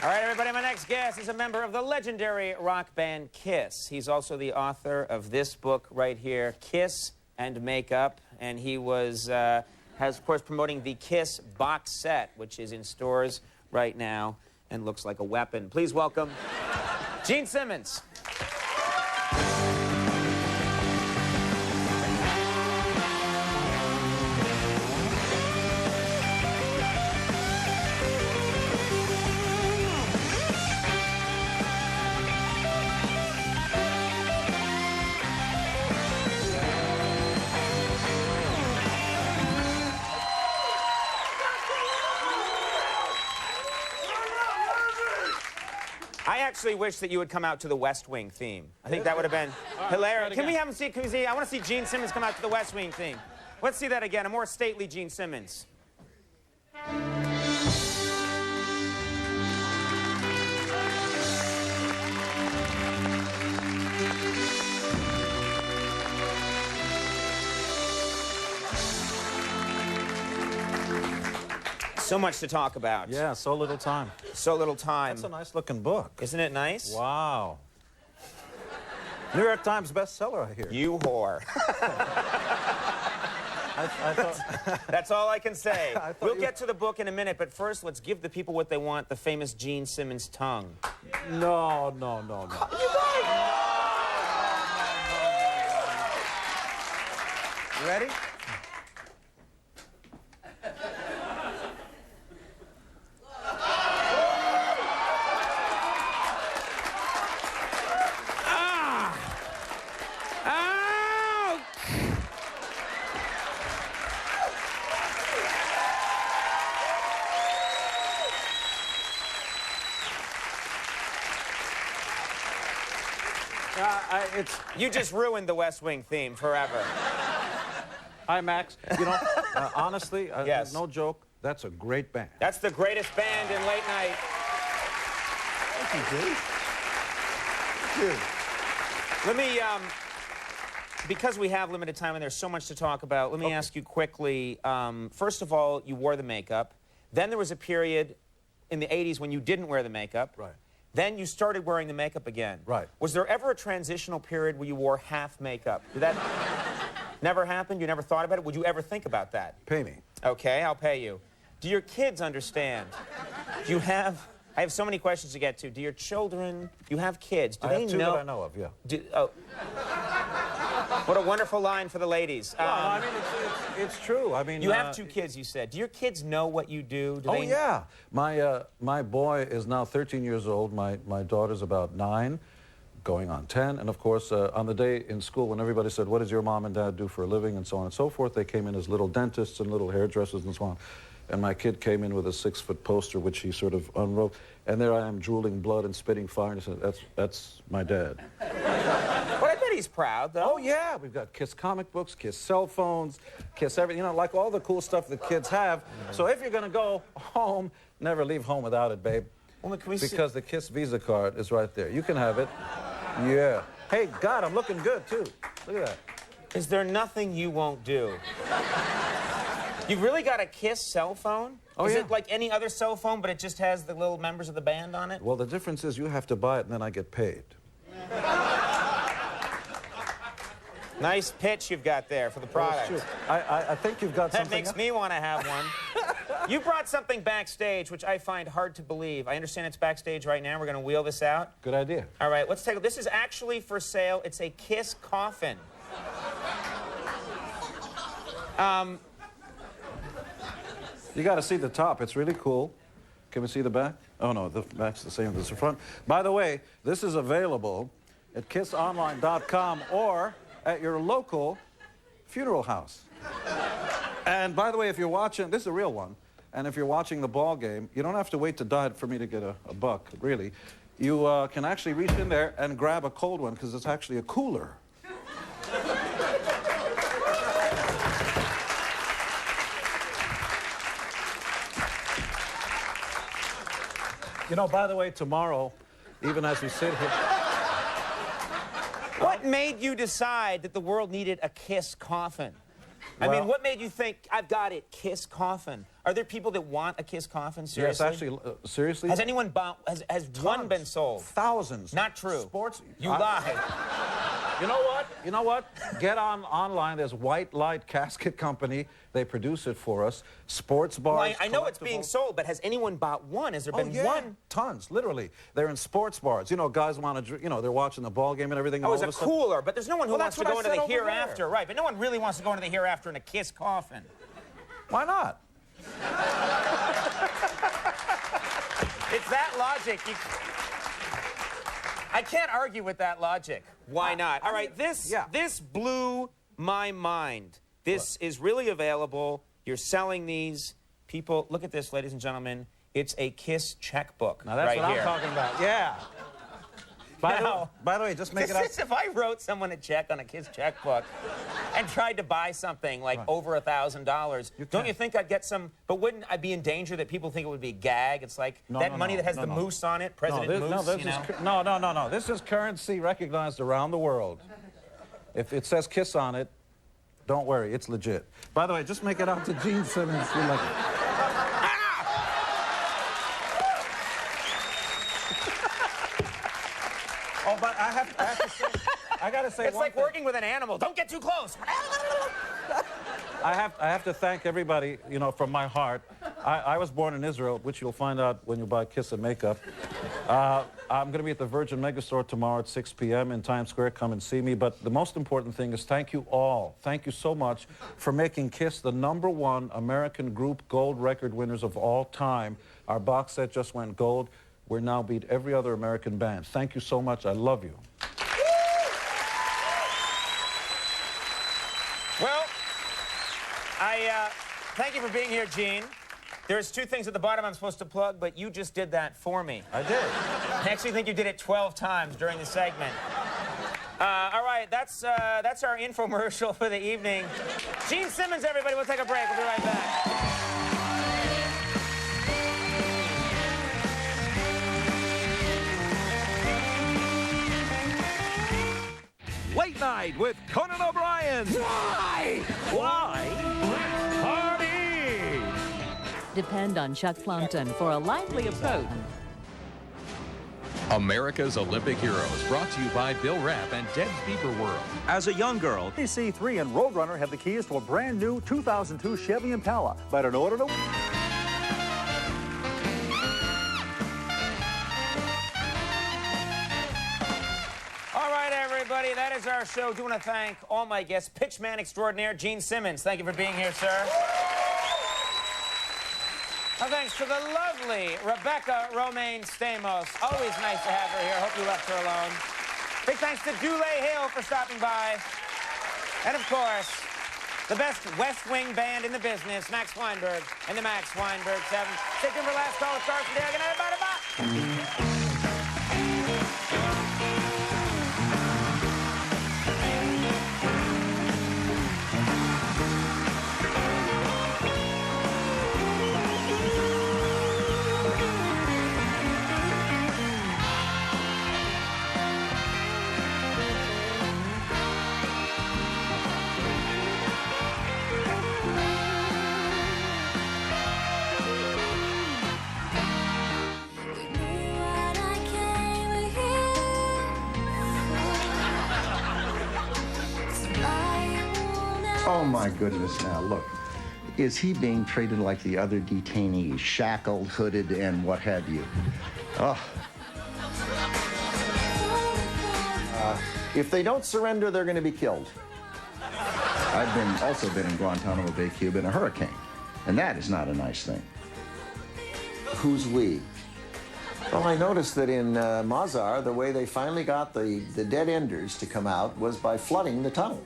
All right, everybody, my next guest is a member of the legendary rock band KISS. He's also the author of this book right here, Kiss and Makeup, and he was, of course, promoting the KISS box set, which is in stores right now and looks like a weapon. Please welcome Gene Simmons. I actually wish that you would come out to the West Wing theme. I think that would have been hilarious. Can we have him see? Can we see? I want to see Gene Simmons come out to the West Wing theme. Let's see that again. A more stately Gene Simmons. So much to talk about. Yeah, so little time. So little time. That's a nice-looking book. Isn't it nice? Wow. New York Times bestseller, I hear. You whore. I thought... That's all I can say. We'll get to the book in a minute, but first, let's give the people what they want, the famous Gene Simmons tongue. No. You ready? You just ruined the West Wing theme forever. Hi, Max. You know, honestly, yes. No joke, that's a great band. That's the greatest band in late night. Thank you, Dave. Let me, because we have limited time and there's so much to talk about, let me ask you quickly, first of all, you wore the makeup. Then there was a period in the 80s when you didn't wear the makeup. Right. Then you started wearing the makeup again. Right. Was there ever a transitional period where you wore half makeup? Did that never happen? You never thought about it? Would you ever think about that? Pay me. Okay, I'll pay you. Do your kids understand? Do you have... I have so many questions to get to. Do your children... You have kids. Do I they have two know... that I know of, yeah. What a wonderful line for the ladies. Well, I mean, it's true. I mean... You have two kids, you said. Do your kids know what you do? Oh, yeah. My boy is now 13 years old. My daughter's about 9, going on 10. And, of course, on the day in school when everybody said, what does your mom and dad do for a living, and so on and so forth, they came in as little dentists and little hairdressers and so on. And my kid came in with a 6-foot poster, which he sort of unrolled. And there I am, drooling blood and spitting fire. And he said, that's my dad. But I bet he's proud, though. Oh, yeah. We've got KISS comic books, KISS cell phones, KISS everything. You know, like all the cool stuff that kids have. So if you're going to go home, never leave home without it, babe. Well, can we because the KISS Visa card is right there. You can have it. Yeah. Hey, God, I'm looking good, too. Look at that. Is there nothing you won't do? You've really got a KISS cell phone? Oh, is yeah. it like any other cell phone, but it just has the little members of the band on it? Well, the difference is you have to buy it, and then I get paid. Nice pitch you've got there for the product. Well, I think you've got something That makes me want to have one. You brought something backstage, which I find hard to believe. I understand it's backstage right now. We're going to wheel this out. Good idea. All right, let's take a look. This is actually for sale. It's a KISS coffin. You got to see the top. It's really cool. Can we see the back? Oh, no, the back's the same as the front. By the way, this is available at kissonline.com or at your local funeral house. And by the way, if you're watching, this is a real one, and if you're watching the ball game, you don't have to wait to die for me to get a buck, really. You can actually reach in there and grab a cold one, because it's actually a cooler. You know, by the way, tomorrow, even as we sit here... What made you decide that the world needed a KISS coffin? I mean, what made you think, I've got it, KISS coffin? Are there people that want a KISS coffin? Seriously? Yes, actually, seriously. Has anyone bought? Has one been sold? Thousands. Not true. Sports. You lie. You know what? You know what? Get online. There's White Light Casket Company. They produce it for us. Sports bars. Well, I know it's being sold, but has anyone bought one? Has there been one? Tons, literally. They're in sports bars. You know, guys want to, you know, they're watching the ball game and everything. Oh, it's a cooler, but there's no one who wants to go into the hereafter. There. Right, but no one really wants to go into the hereafter in a KISS coffin. Why not? It's that logic. I can't argue with that logic. Why not? All right, this blew my mind. This is really available. You're selling these. People, look at this, ladies and gentlemen. It's a KISS checkbook. Now, that's what I'm talking about. Yeah. By the way, just make it up. If I wrote someone a check on a KISS checkbook and tried to buy something like over $1,000, don't you think I'd get some? But wouldn't I be in danger that people think it would be a gag? It's like money that has the moose on it, President Moose. No. This is currency recognized around the world. If it says KISS on it, don't worry, it's legit. By the way, just make it out to Gene Simmons. You're lucky. Oh, but I have to say, I gotta say, it's like working with an animal. Don't get too close. I have to thank everybody, you know, from my heart. I was born in Israel, which you'll find out when you buy KISS and makeup. I'm going to be at the Virgin Megastore tomorrow at 6 p.m. in Times Square. Come and see me. But the most important thing is thank you all. Thank you so much for making KISS the #1 American group gold record winners of all time. Our box set just went gold. We're now beat every other American band. Thank you so much. I love you. Well, thank you for being here, Gene. There's 2 things at the bottom I'm supposed to plug, but you just did that for me. I did. I actually think you did it 12 times during the segment. All right, that's our infomercial for the evening. Gene Simmons, everybody. We'll take a break. We'll be right back. Late Night with Conan O'Brien. Why? Party! Depend on Chuck Plumpton for a lively approach. America's Olympic Heroes, brought to you by Bill Rapp and Deb's Beaver World. As a young girl, C3 and Roadrunner have the keys to a brand new 2002 Chevy Impala. But in order to... Everybody, that is our show. Do want to thank all my guests. Pitchman extraordinaire, Gene Simmons. Thank you for being here, sir. Our thanks to the lovely Rebecca Romaine Stamos. Always nice to have her here. Hope you left her alone. Big thanks to Dule Hill for stopping by. And, of course, the best West Wing band in the business, Max Weinberg and the Max Weinberg 7. Stay tuned for last call with Carson Dale. Good night, everybody. Bye. Oh, my goodness, now, look. Is he being treated like the other detainees, shackled, hooded, and what have you? Oh. If they don't surrender, they're going to be killed. I've also been in Guantanamo Bay, Cuba, in a hurricane, and that is not a nice thing. Who's we? Well, I noticed that in Mazar, the way they finally got the dead enders to come out was by flooding the tunnel.